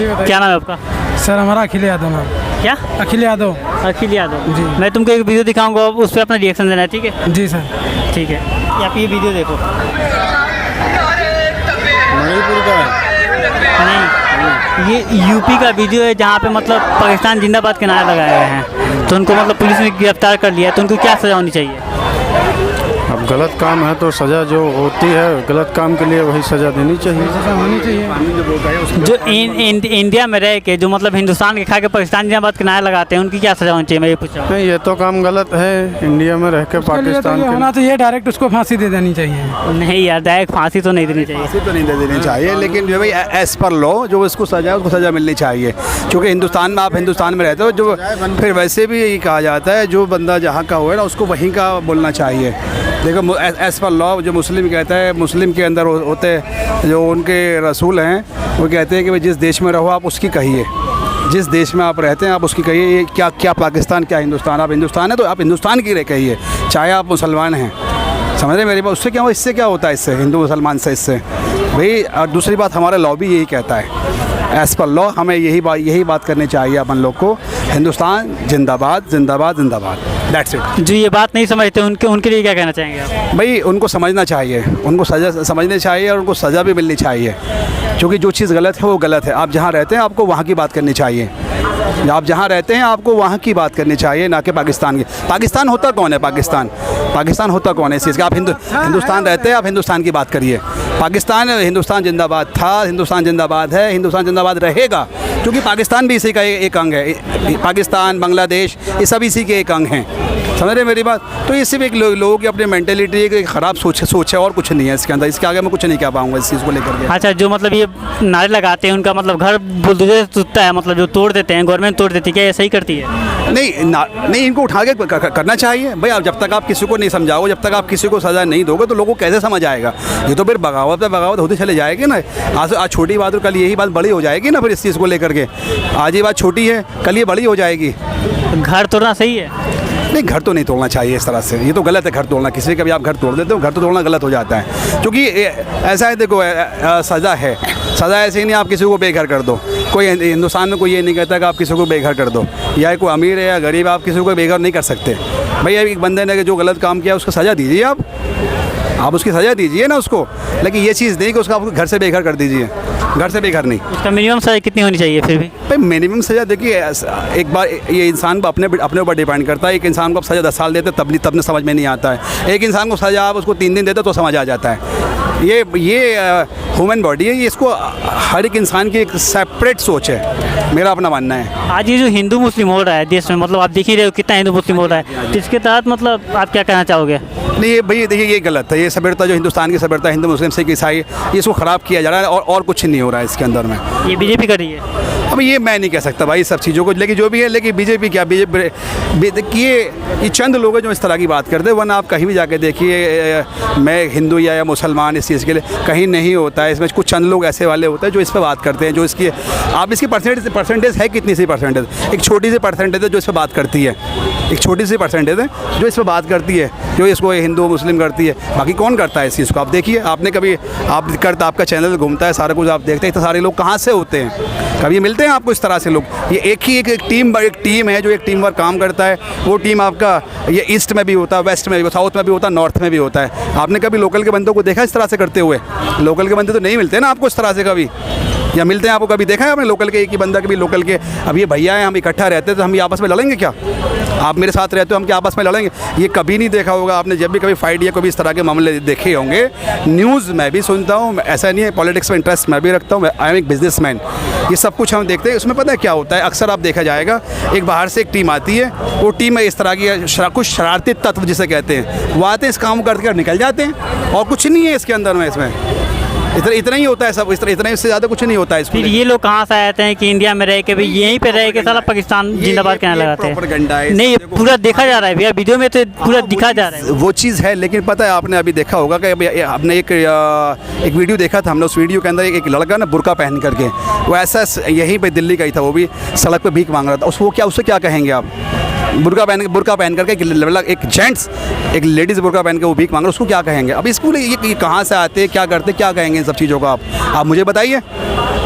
क्या नाम है आपका? सर हमारा अखिल यादव नाम। क्या? अखिल यादव। अखिल यादव जी। मैं तुमको एक वीडियो दिखाऊंगा, उस पर अपना रिएक्शन देना है, ठीक है? जी सर। ठीक है, आप ये वीडियो देखो। मणिपुर का है। नहीं, ये यूपी का वीडियो है जहाँ पे मतलब पाकिस्तान जिंदाबाद के नारे लगाए गए हैं, तो उनको मतलब पुलिस ने गिरफ्तार कर लिया, तो उनको क्या सज़ा होनी चाहिए? अब गलत काम है तो सज़ा जो होती है गलत काम के लिए वही सज़ा देनी चाहिए। सजा होनी चाहिए। जो इंडिया में रह के जो मतलब हिंदुस्तान के खा के पाकिस्तान जिंदाबाद के नारे लगाते हैं, उनकी क्या सज़ा होनी चाहिए, मैं ये पूछ रहा हूँ। नहीं, ये तो काम गलत है। इंडिया में रह के पाकिस्तान ये होना चाहिए, डायरेक्ट उसको फांसी दे देनी चाहिए। नहीं यार, डायरेक्ट फांसी तो नहीं देनी चाहिए। फांसी तो नहीं दे देनी चाहिए, लेकिन जो भाई एज पर लॉ जो उसको सजा है उसको सज़ा मिलनी चाहिए, क्योंकि हिंदुस्तान में आप हिंदुस्तान में रहते हो। जो फिर वैसे भी यही कहा जाता है जो बंदा जहाँ का हो ना उसको वहीं का बोलना चाहिए। देखो एज पर लॉ जो मुस्लिम कहता है, मुस्लिम के अंदर होते जो उनके रसूल हैं वो कहते हैं कि भाई जिस देश में रहो आप उसकी कहिए, जिस देश में आप रहते हैं आप उसकी कहिए। ये क्या क्या पाकिस्तान क्या हिंदुस्तान, आप हिंदुस्तान है तो आप हिंदुस्तान की कहिए, चाहे आप मुसलमान हैं। समझ रहे मेरी बात? उससे क्या हो, इससे क्या होता है, इससे हिंदू मुसलमान से इससे भाई। और दूसरी बात हमारा लॉ भी यही कहता है, एज़ पर लॉ हमें यही बात करनी चाहिए अपन लोग को, हिंदुस्तान जिंदाबाद जिंदाबाद जिंदाबाद, दैट्स इट। जो ये बात नहीं समझते उनके लिए क्या कहना चाहेंगे आप? भाई उनको समझना चाहिए, उनको सज़ा समझनी चाहिए और उनको सज़ा भी मिलनी चाहिए, क्योंकि जो चीज़ गलत है वो गलत है। आप जहाँ रहते हैं आपको वहाँ की बात करनी चाहिए, आप जहाँ रहते हैं आपको वहाँ की बात करनी चाहिए, ना कि पाकिस्तान की। पाकिस्तान होता कौन है? पाकिस्तान होता कौन है इस चीज़ का? आप हिंदुस्तान रहते हैं, आप हिंदुस्तान की बात करिए। पाकिस्तान हिंदुस्तान जिंदाबाद था, हिंदुस्तान जिंदाबाद है, हिंदुस्तान जिंदाबाद रहेगा, क्योंकि पाकिस्तान भी इसी का एक अंग है। पाकिस्तान, बांग्लादेश ये सब इसी के एक अंग हैं। समझ रहे मेरी बात? तो ये सिर्फ एक लोगों की अपनी मेंटेलिटी एक ख़राब सोच है और कुछ नहीं है इसके अंदर। इसके आगे मैं कुछ नहीं कह पाऊँगा इस चीज़ को लेकर के। अच्छा, जो मतलब ये नारे लगाते हैं उनका मतलब घर बुलडोजर से टूटता है, मतलब जो तोड़ देते हैं, गवर्नमेंट तोड़ देती है, क्या ये सही करती है? नहीं, इनको उठा के करना चाहिए भाई। आप जब तक आप किसी को नहीं समझाओगे, जब तक आप किसी को सज़ा नहीं दोगे तो लोगों को कैसे समझ आएगा? ये तो फिर बगावत होती चले जाएगी ना। आज छोटी बात और कल यही बात बड़ी हो जाएगी ना। फिर इस चीज़ को लेकर के आज ये बात छोटी है, कल ये बड़ी हो जाएगी। घर तोड़ना सही है? नहीं, घर तो नहीं तोड़ना चाहिए इस तरह से, ये तो गलत है घर तोड़ना। किसी का भी आप घर तोड़ देते हो, घर तो तोड़ना गलत हो जाता है, क्योंकि ऐसा है। देखो सज़ा है, सज़ा ऐसे ही नहीं आप किसी को बेघर कर दो। कोई हिंदुस्तान में कोई ये नहीं कहता कि आप किसी को बेघर कर दो, या कोई अमीर है या गरीब, आप किसी को बेघर नहीं कर सकते। भैया एक बंदे ने जो गलत काम किया उसको सज़ा दीजिए, आप उसकी सज़ा दीजिए ना उसको, लेकिन ये चीज़ नहीं कि उसको आप घर से बेघर कर दीजिए। घर से बेघर नहीं। उसका मिनिमम सज़ा कितनी होनी चाहिए फिर भी? भाई मिनिमम सज़ा देखिए, एक बार ये इंसान को अपने ऊपर डिपेंड करता है। एक इंसान को आप सज़ा 10 साल देते तब समझ में नहीं आता है। एक इंसान को सज़ा आप उसको 3 दिन देते तो समझ आ जाता है। ये ह्यूमन बॉडी है, ये इसको हर एक इंसान की एक सेपरेट सोच है, मेरा अपना मानना है। आज ये जो हिंदू मुस्लिम हो रहा है देश में, मतलब आप देख ही रहे हो कितना हिंदू मुस्लिम हो रहा है, तो इसके तहत मतलब आप क्या कहना चाहोगे? नहीं, ये भाई देखिए ये गलत है। ये सभ्यता जो हिंदुस्तान की सभ्यता, हिंदू मुस्लिम सिख ईसाई, इसको ख़राब किया जा रहा है और कुछ नहीं हो रहा है इसके अंदर में। ये बीजेपी कर रही है? अब ये मैं नहीं कह सकता भाई सब चीज़ों को, लेकिन जो भी है, लेकिन बीजेपी क्या, बीजेपी ये चंद लोग हैं जो इस तरह की बात करते हैं। वरना आप कहीं भी जाके देखिए, मैं हिंदू या मुसलमान इस चीज़ के लिए कहीं नहीं होता है। इसमें कुछ चंद लोग ऐसे वाले होते हैं जो इस पर बात करते हैं, जो इसकी आप इसकी परसेंटेज है कितनी सी परसेंटेज, एक छोटी सी परसेंटेज है जो इस पर बात करती है, एक छोटी सी परसेंटेज है जो इस पर बात करती है, जो इसको हिंदू मुस्लिम करती है। बाकी कौन करता है इस चीज़ को? आप देखिए, आपने कभी आपका चैनल घूमता है, सारा कुछ आप देखते हैं, इतने सारे लोग कहाँ से होते हैं? कभी मिलते हैं आपको इस तरह से लोग? ये एक टीम है जो एक टीम वर्क काम करता है। वो टीम आपका ये ईस्ट में भी होता है, वेस्ट में भी, साउथ में भी होता है, नॉर्थ में भी होता है। आपने कभी लोकल के बंदों को देखा इस तरह से करते हुए? लोकल के बंदे तो नहीं मिलते ना आपको इस तरह से कभी, या मिलते हैं आपको? कभी देखा है आपने लोकल के एक ही बंदा? कभी लोकल के अब ये भैया हैं, हम इकट्ठा रहते हैं तो हम ये आपस में लड़ेंगे क्या? आप मेरे साथ रहते हो, हम क्या आपस में लड़ेंगे? ये कभी नहीं देखा होगा आपने। जब भी कभी फाइट या कभी इस तरह के मामले देखे होंगे, न्यूज़ मैं भी सुनता हूँ, ऐसा नहीं है, पॉलिटिक्स में इंटरेस्ट मैं भी रखता हूँ, आई एम एक बिजनेसमैन। ये सब कुछ हम देखते हैं। उसमें पता है क्या होता है, अक्सर आप देखा जाएगा एक बाहर से एक टीम आती है, वो टीम में इस तरह की कुछ शरारती तत्व जिसे कहते हैं, वो आते हैं, इस काम करके निकल जाते हैं, और कुछ नहीं है इसके अंदर में। इसमें इतना ही होता है सब, इतना इससे ज़्यादा कुछ नहीं होता है। फिर ये लोग कहाँ से आते हैं कि इंडिया में रह के भी यहीं पे रह के सारा पाकिस्तान जिंदाबाद कहने लगाते हैं? नहीं, पूरा देखा जा रहा है भैया, वीडियो में तो पूरा दिखा जा रहा है वो चीज़ है। लेकिन पता है, आपने अभी देखा होगा कि आपने एक वीडियो देखा था हमने, उस वीडियो के अंदर एक लड़का ना बुर्का पहन करके, वो ऐसा यहीं पे दिल्ली का ही था, वो भी सड़क पे भीख मांग रहा था। उसको क्या, उससे क्या कहेंगे आप? बुर्का पहन करके एक जेंट्स एक लेडीज़ बुर्का पहन के वो भीख मांग रहे, उसको क्या कहेंगे? अब इसको ये कहाँ से आते, क्या करते, क्या कहेंगे इन सब चीज़ों को? आप मुझे बताइए,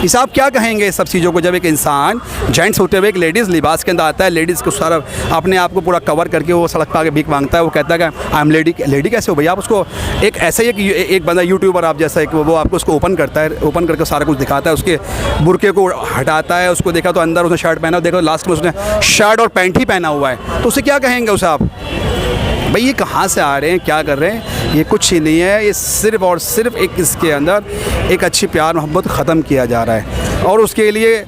इस आप क्या कहेंगे इस सब चीज़ों को? जब एक इंसान जेंट्स होते हुए एक लेडीज़ लिबास के अंदर आता है, लेडीज़ को सारा अपने आप को पूरा कवर करके वो सड़क पर आके भीख मांगता है, वो कहता है कि आई एम लेडी। लेडी कैसे हो भैया? आप उसको एक ऐसे ही एक बंदा यूट्यूबर आप जैसा एक वो आपको उसको ओपन करता है, ओपन करके सारा कुछ दिखाता है, उसके बुरके को हटाता है, उसको देखा तो अंदर उसने शर्ट पहना, देखो लास्ट में उसने शर्ट और पैंट ही पहना हुआ है, तो उसे क्या कहेंगे उसे आप? भाई ये कहाँ से आ रहे हैं, क्या कर रहे हैं? ये कुछ ही नहीं है, ये सिर्फ़ और सिर्फ एक इसके अंदर एक अच्छी प्यार मोहब्बत ख़त्म किया जा रहा है, और उसके लिए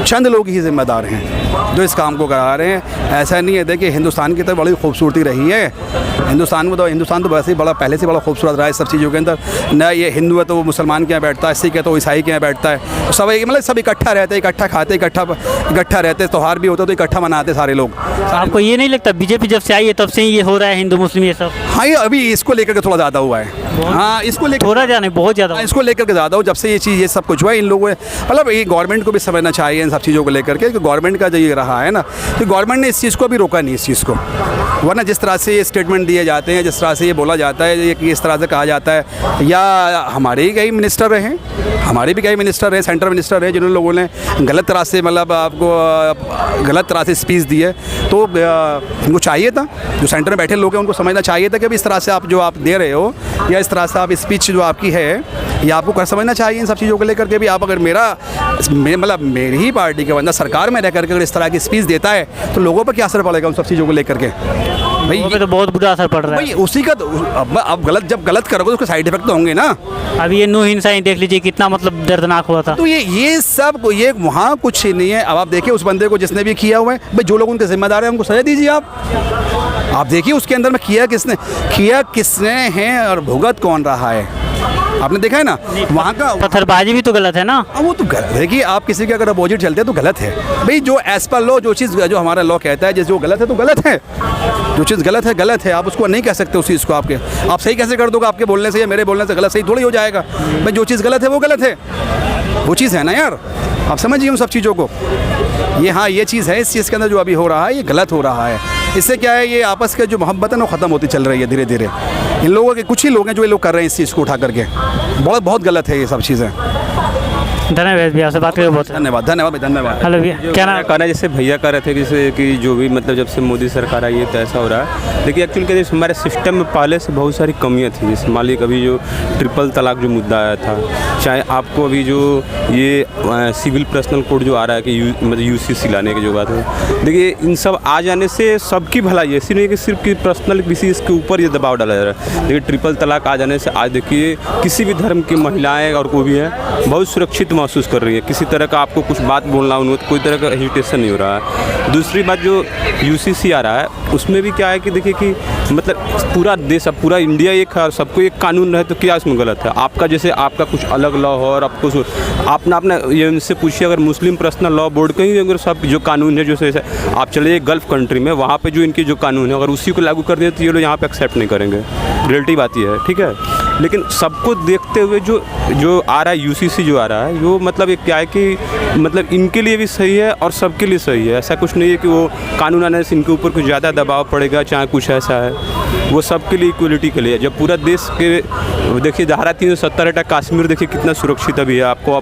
चंद लोग ही ज़िम्मेदार हैं जो इस काम को करा रहे हैं। ऐसा नहीं है, देखिए हिंदुस्तान की तो बड़ी खूबसूरती रही है, हिंदुस्तान तो वैसे ही बड़ा पहले से बड़ा खूबसूरत रहा है सब चीज़ों के अंदर। न ये हिंदू है तो वो मुसलमान के यहाँ बैठता है, सिख है तो ईसाई के यहाँ बैठता है, सब मतलब सब इकट्ठा रहते हैं, इकट्ठा खाते, इकट्ठा रहते, त्यौहार भी होता है तो इकट्ठा मनाते सारे लोग। आपको ये नहीं लगता बीजेपी जब से आई है तब से ही ये हो रहा है हिंदू मुस्लिम ये सब? हाँ, ये अभी इसको लेकर के थोड़ा ज़्यादा हुआ है। हाँ, इसको लेकर थोड़ा जाने बहुत ज़्यादा इसको लेकर के ज़्यादा हो, जब से ये चीज़ ये सब कुछ हुआ है, इन लोगों मतलब ये गवर्नमेंट को भी समझना चाहिए इन सब चीज़ों को लेकर के, कि गवर्नमेंट का जो ये रहा है ना, तो गवर्नमेंट ने इस चीज़ को भी रोका नहीं, इस चीज़ को। वरना जिस तरह से ये स्टेटमेंट दिए जाते हैं, जिस तरह से ये बोला जाता है, ये इस तरह से कहा जाता है, या हमारे ही कई मिनिस्टर रहे, हमारे भी कई मिनिस्टर रहे, सेंट्रल मिनिस्टर रहे, जिन्होंने लोगों ने गलत तरह से मतलब आपको गलत तरह से स्पीच दी है, तो उनको चाहिए था, जो सेंटर में बैठे लोग हैं उनको समझना चाहिए था कि इस तरह से आप जो आप दे रहे हो, या इस तरह से आप स्पीच जो आपकी है, ये आपको कर समझना चाहिए इन सब चीज़ों को लेकर के भी। आप अगर मतलब मेरी ही पार्टी के बंदा सरकार में रह करके अगर इस तरह की स्पीच देता है, तो लोगों पर क्या असर पड़ेगा उन सब चीज़ों को लेकर के? भाई पे तो बहुत बुरा असर पड़ रहा है। भाई उसी का तो अब जब गलत करोगे तो उसके साइड इफेक्ट तो होंगे ना। अब ये नूह हिंसा ही देख लीजिए, कितना मतलब दर्दनाक हुआ था। तो ये सब ये वहाँ कुछ ही नहीं है। अब आप देखिए उस बंदे को जिसने भी किया हुआ है, भाई जो लोग उनके जिम्मेदार हैं उनको सजा दीजिए आप देखिए उसके अंदर में किया किसने है और भुगत कौन रहा है, आपने देखा है ना। वहाँ का पत्थरबाजी भी तो गलत है ना। वो तो गलत है कि आप किसी के अगर अपोजिट चलते हैं तो गलत है भाई। जो एज पर लॉ जो चीज़ जो हमारा लॉ कहता है, जो गलत है तो गलत है, जो चीज़ गलत है, आप उसको नहीं कह सकते उस चीज़ को। आप सही कैसे कर दोगे? आपके बोलने से या मेरे बोलने से गलत सही थोड़ी हो जाएगा भाई। जो चीज़ गलत है वो गलत है, वो चीज़ है ना यार। आप समझिए उन सब चीज़ों को। ये चीज़ है, इस चीज़ के अंदर जो अभी हो रहा है ये गलत हो रहा है। इससे क्या है, ये आपस के जो मोहब्बत है ना ख़त्म होती चल रही है धीरे धीरे। इन लोगों के कुछ ही लोग हैं जो ये लोग कर रहे हैं इस चीज़ को उठा करके। बहुत गलत है ये सब चीज़ें। धन्यवाद भैया, आपसे बात करके बहुत धन्यवाद। हेलो भैया, क्या नाम? कहना जैसे भैया कह रहे थे जैसे कि जो भी मतलब जब से मोदी सरकार आई है तो ऐसा हो रहा है। देखिए एक्चुअली क्या हमारे सिस्टम में पहले से बहुत सारी कमियां थी। जैसे मान लीजिए कभी जो ट्रिपल तलाक जो मुद्दा आया था, चाहे आपको अभी जो ये सिविल पर्सनल कोड जो आ रहा है कि मतलब UCC लाने की जो बात है, देखिए इन सब आ जाने से सबकी भलाई है। ऐसी नहीं कि सिर्फ कि पर्सनल किसी इसके ऊपर ये दबाव डाला जा रहा है। देखिए ट्रिपल तलाक आ जाने से आज देखिए किसी भी धर्म की महिलाएँ और कोई भी है बहुत सुरक्षित महसूस कर रही है। किसी तरह का आपको कुछ बात बोलना उनको कोई तरह का हेजिटेशन नहीं हो रहा है। दूसरी बात जो UCC आ रहा है उसमें भी क्या है कि देखिए कि मतलब पूरा देश, अब पूरा इंडिया एक है, सबको एक कानून रहे तो क्या इसमें गलत है? आपका जैसे आपका कुछ अलग लॉ हो और आपको अपना ये उनसे पूछिए, अगर मुस्लिम पर्सनल लॉ बोर्ड कहीं अगर सब जो कानून है जैसे आप चले गल्फ़ कंट्री में, वहाँ पे जो इनके जो कानून है अगर उसी को लागू कर दिए तो ये लोग यहाँ पे एक्सेप्ट नहीं करेंगे। रियलिटी बात ये है, ठीक है। लेकिन सबको देखते हुए जो आ रहा है UCC जो आ रहा है वो मतलब एक क्या है कि मतलब इनके लिए भी सही है और सबके लिए सही है। ऐसा कुछ नहीं है कि वो कानून आने से इनके ऊपर कुछ ज़्यादा दबाव पड़ेगा चाहे कुछ ऐसा है, वो सबके लिए इक्वलिटी के लिए। जब पूरा देश के देखिए धारा 370 हटा कश्मीर देखिए कितना सुरक्षित अभी है। आपको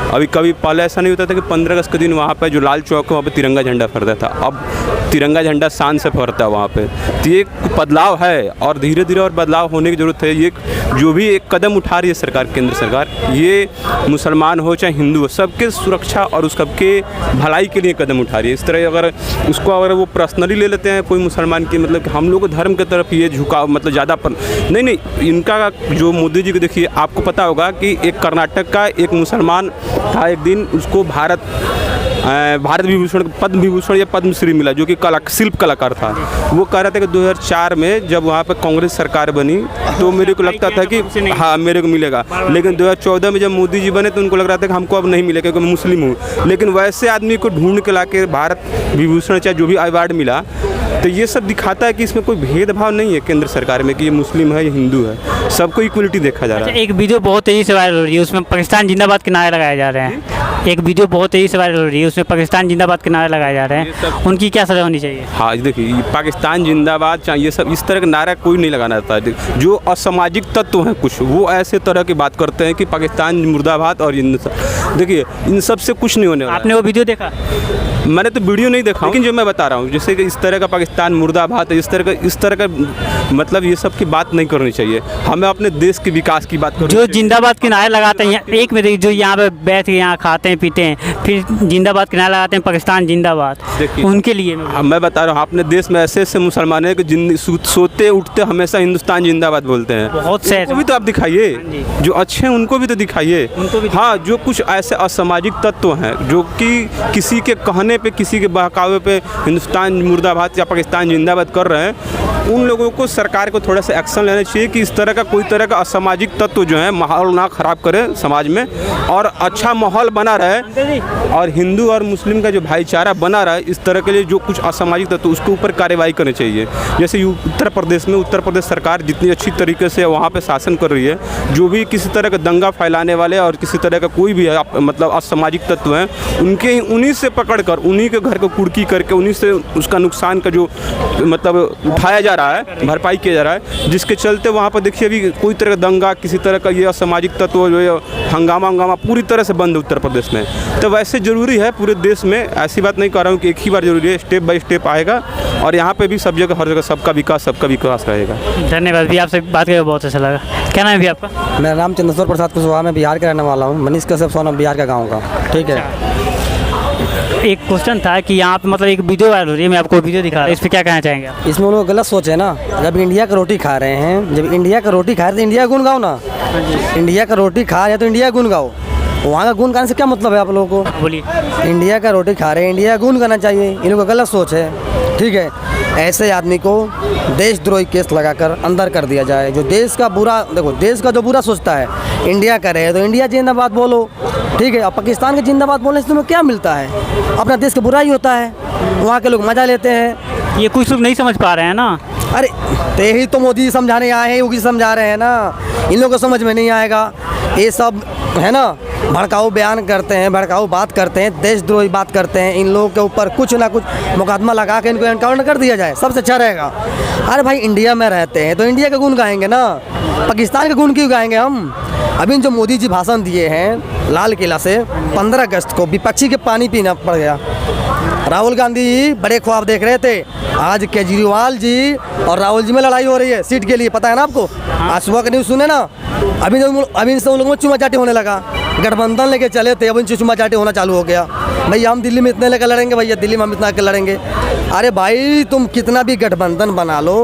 अभी कभी पहले ऐसा नहीं होता था कि 15 अगस्त के दिन वहाँ पर जो लाल चौक है वहाँ पर तिरंगा झंडा फहरता था, अब तिरंगा झंडा शान से फहरता है वहाँ पर। तो ये बदलाव है और धीरे धीरे और बदलाव होने की ज़रूरत है। ये जो भी एक कदम उठा रही है सरकार, केंद्र सरकार, ये मुसलमान हो चाहे हिंदू हो, सबके सुरक्षा और उस सबके भलाई के लिए कदम उठा रही है। इस तरह अगर वो पर्सनली ले लेते हैं कोई मुसलमान की मतलब कि हम लोग धर्म की तरफ ये झुकाव मतलब ज़्यादा नहीं, इनका जो मोदी जी को देखिए, आपको पता होगा कि एक कर्नाटक का एक मुसलमान था, एक दिन उसको भारत विभूषण, पद्म विभूषण या पद्मश्री मिला, जो कि शिल्प कलाकार था। वो कह रहा था कि 2004 में जब वहाँ पर कांग्रेस सरकार बनी तो मेरे को लगता था कि हाँ मेरे को मिलेगा, लेकिन 2014 में जब मोदी जी बने तो उनको लग रहा था कि हमको अब नहीं मिलेगा क्योंकि मैं मुस्लिम हूँ। लेकिन वैसे आदमी को ढूंढ के ला के भारत विभूषण चाहे जो भी अवार्ड मिला, तो ये सब दिखाता है कि इसमें कोई भेदभाव नहीं है केंद्र सरकार में कि ये मुस्लिम है या हिंदू है, सबको इक्वलिटी देखा जा रहा है। एक वीडियो बहुत तेज़ी से वायरल हो रही है, उसमें पाकिस्तान जिंदाबाद के नारे लगाए जा रहे हैं। एक वीडियो बहुत तेज़ी से वायरल हो रही है, उसमें पाकिस्तान जिंदाबाद के नारे लगाए जा रहे हैं, उनकी क्या सज़ा होनी चाहिए? हाँ देखिए, पाकिस्तान जिंदाबाद चाहे ये सब इस तरह का नारा कोई नहीं लगाना चाहता है। जो असामाजिक तत्व हैं कुछ, वो ऐसे तरह की बात करते हैं कि पाकिस्तान मुर्दाबाद और देखिए इन सब से कुछ नहीं होने वाला। आपने वो वीडियो देखा? मैंने तो वीडियो नहीं देखा, लेकिन जो मैं बता रहा हूँ जैसे कि इस तरह का पाकिस्तान मुर्दाबाद, इस तरह का मतलब ये सब की बात नहीं करनी चाहिए। हमें अपने देश के विकास की बात करनी जो चाहिए। जिंदाबाद के नारे लगाते हैं, एक में देखिए, जो यहाँ पे बैठ के यहाँ खाते हैं पीते हैं, फिर जिंदाबाद के नारे लगाते हैं पाकिस्तान जिंदाबाद, देखिए, उनके लिए मैं बता रहा हूँ अपने देश में ऐसे ऐसे मुसलमान हैं कि सोते उठते हमेशा हिंदुस्तान जिंदाबाद बोलते हैं। बहुत से उनको भी तो आप दिखाइए, जो अच्छे हैं उनको भी तो दिखाइए। हाँ, जो कुछ ऐसे असामाजिक तत्व हैं जो कि किसी के कहने पे, किसी के बहकावे पे हिंदुस्तान मुर्दाबाद या पाकिस्तान जिंदाबाद कर रहे हैं, उन लोगों को सरकार को थोड़ा सा एक्शन लेना चाहिए कि इस तरह का कोई तरह का असामाजिक तत्व जो है माहौल ना ख़राब करे समाज में, और अच्छा माहौल बना रहे, और हिंदू और मुस्लिम का जो भाईचारा बना रहा है, इस तरह के लिए जो कुछ असामाजिक तत्व उसके ऊपर कार्रवाई करनी चाहिए। जैसे उत्तर प्रदेश में उत्तर प्रदेश सरकार जितनी अच्छी तरीके से वहाँ पे शासन कर रही है, जो भी किसी तरह का दंगा फैलाने वाले और किसी तरह का कोई भी मतलब असामाजिक तत्व हैं, उन्हीं से पकड़ कर उन्हीं के घर को कुर्की करके उन्हीं से उसका नुकसान का जो मतलब उठाया जा रहा है, भरपाई किया जा रहा है, जिसके चलते वहाँ पर देखिए अभी कोई तरह का दंगा, किसी तरह का ये असामाजिक तत्व जो है हंगामा पूरी तरह से बंद है उत्तर प्रदेश में। तो वैसे ज़रूरी है पूरे देश में, ऐसी बात नहीं कर रहा हूँ कि एक ही बार ज़रूरी है, स्टेप बाय स्टेप आएगा, और यहाँ पे भी सब जगह हर जगह सबका विकास रहेगा। धन्यवाद भी, आपसे बात करके बहुत अच्छा लगा। क्या नाम है भी आपका? मेरा नाम चंद्रेश्वर प्रसाद कुशवाहा, मैं बिहार का रहने वाला हूँ। मनीष कश्यप सोना बिहार का गाँव का, ठीक है। एक क्वेश्चन था कि यहाँ पे मतलब एक वीडियो वायरल हो रही है, मैं आपको वीडियो दिखा रहा हूँ, इस पर क्या कहना चाहेंगे आप? इसमें वो लोग गलत सोचे ना, जब इंडिया का रोटी खा रहे हैं, जब इंडिया का रोटी खा रहे तो इंडिया का गुण गाओ ना। इंडिया का रोटी खा रहे तो इंडिया का गुण गाओ, वहाँ का गुण गाने से क्या मतलब है आप लोगों को? बोलिए। इंडिया का रोटी खा रहे हैं, इंडिया का गुण गाना चाहिए, इन लोगों का गलत सोच है, ठीक है। ऐसे आदमी को देशद्रोही केस लगाकर अंदर कर दिया जाए। जो देश का बुरा, देखो देश का जो बुरा सोचता है, इंडिया का रहे तो इंडिया जिंदाबाद बोलो, ठीक है। और पाकिस्तान के जिंदाबाद बोलने से तुम्हें क्या मिलता है? अपना देश का बुरा ही होता है, वहाँ के लोग मज़ा लेते हैं। ये कुछ लोग नहीं समझ पा रहे हैं ना। अरे तो यही तो मोदी जी समझाने आए हैं, योगी समझा रहे हैं ना, इन लोगों को समझ में नहीं आएगा। ये सब है ना, भड़काऊ बयान करते हैं, भड़काऊ बात करते हैं, देशद्रोही बात करते हैं। इन लोगों के ऊपर कुछ ना कुछ मुकदमा लगा के इनको एनकाउंटर कर दिया जाए, सबसे अच्छा रहेगा। अरे भाई इंडिया में रहते हैं तो इंडिया का गुण गाएंगे ना, पाकिस्तान का गुण क्यों गाएंगे हम? अभी जो मोदी जी भाषण दिए हैं लाल किला से 15 अगस्त को, विपक्षी के पानी पीना पड़ गया। राहुल गांधी जी बड़े ख्वाब देख रहे थे, आज केजरीवाल जी और राहुल जी में लड़ाई हो रही है सीट के लिए, पता है ना आपको? आज सुबह का न्यूज़ सुने ना, अभी इनसे उन लोगों में चुमा चाटी होने लगा। गठबंधन लेके चले थे, अब इनसे चुमा चाटी होना चालू हो गया। भैया हम दिल्ली में इतने लेकर लड़ेंगे, भैया दिल्ली में हम इतना के लड़ेंगे। अरे भाई तुम कितना भी गठबंधन बना लो,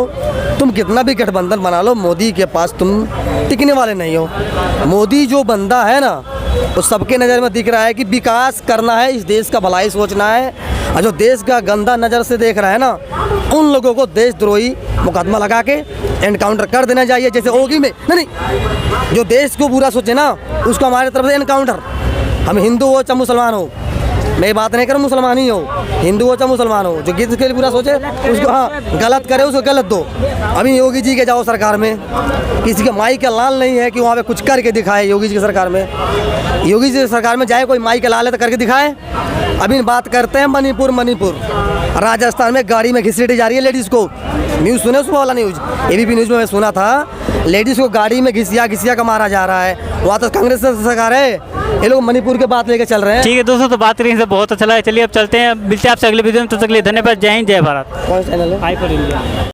तुम कितना भी गठबंधन बना लो, मोदी के पास तुम टिकने वाले नहीं हो। मोदी जो बंदा है ना, वो सबके नज़र में दिख रहा है कि विकास करना है, इस देश का भलाई सोचना है, और जो देश का गंदा नज़र से देख रहा है ना, उन लोगों को देशद्रोही मुकदमा लगा के एनकाउंटर कर देना चाहिए। जैसे ओगी में नहीं, जो देश को बुरा सोचे ना, उसको हमारे तरफ से एनकाउंटर। हम हिंदू हो चाहे मुसलमान हो, मैं बात नहीं करूँ मुसलमान ही हो, हिंदू हो चाहे मुसलमान हो, जो किसी के लिए बुरा सोचे उसको, हाँ गलत करे उसको गलत दो। अभी योगी जी के जाओ सरकार में, किसी के माई का लाल नहीं है कि वहाँ पे कुछ करके दिखाए। योगी जी की सरकार में, योगी जी की सरकार में जाए कोई माई का लाल है तो करके दिखाए। अभी बात करते हैं मणिपुर, राजस्थान में गाड़ी में घसीटी जा रही है लेडीज़ को। न्यूज़ सुने सुबह वाला न्यूज़, एबीपी न्यूज़ में मैं सुना था, लेडीज़ को गाड़ी में घिसिया का मारा जा रहा है। वहाँ तो कांग्रेस सरकार है, ये लोग मणिपुर के बात लेके चल रहे हैं। ठीक है दोस्तों, तो बात करें से बहुत अच्छा लगा। चलिए अब चलते हैं, मिलते हैं आपसे अगले वीडियो में, तो तक के लिए धन्यवाद। जय हिंद, जय भारत। कौन सा चैनल है? I for India.